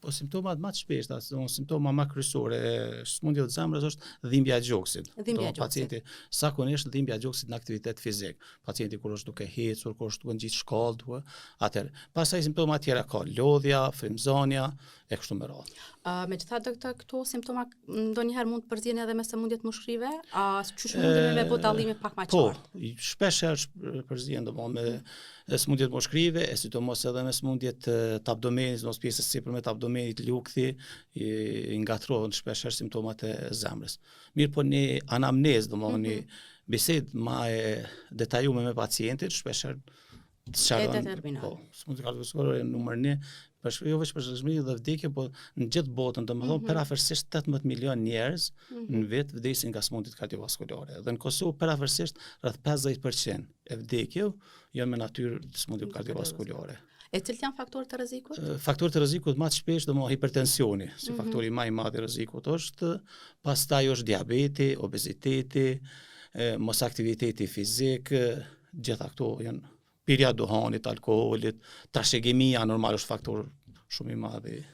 Po simptomat më të shpeshta, simptoma më kryesore e sëmundjeve të zemrës është dhimbja e gjoksit. Dhimbja e gjoksit. Pacienti zakonisht dhimbja e gjoksit në aktivitet fizik. Pacienti kur është duke ecur, kur është duke ngjit shkallë, atëherë. Pastaj simptoma tjera ka lodhja, frymëzania e kështu me radhë. Megjithatë këto simptoma ndonjëherë mund të përzihen edhe me sëmundjet mushkrive, çush mundemi me bë dallime pak më qartë? Po, shpesh herë përzihen domthonë me sëmundjet mushkrive, e sidomos edhe me sëmundjet të abdomenit, ose pjesës sipërme të abdomenit, lukthi, i ngatrohen shpesh herë simptomat e zemrës. Mirë po një anamnezë, domthonë një bisedë më e detajuar me pacientin, shpesh herë determinon. Sëmundja kardiovaskulare numër 1, jo vetëm për çmimi dhe vdekje, po në gjithë botën, domethënë parafërsisht 18 milion njerëz në vit vdesin nga sëmundjet kardiovaskulare. Dhe në Kosovë parafërsisht rreth 50% e vdekjeve janë me natyrë sëmundje kardiovaskulare. E cilët janë faktorët të rrezikut? Faktorët të rrezikut më të shpesh domosdoshmë hipertensioni, si faktori më i madh i rrezikut është, pastaj është diabeti, obeziteti, mos aktiviteti fizik, gjitha këto janë pirja duhanit, alkoolit, trashëgimia normal është faktor shumë i madh.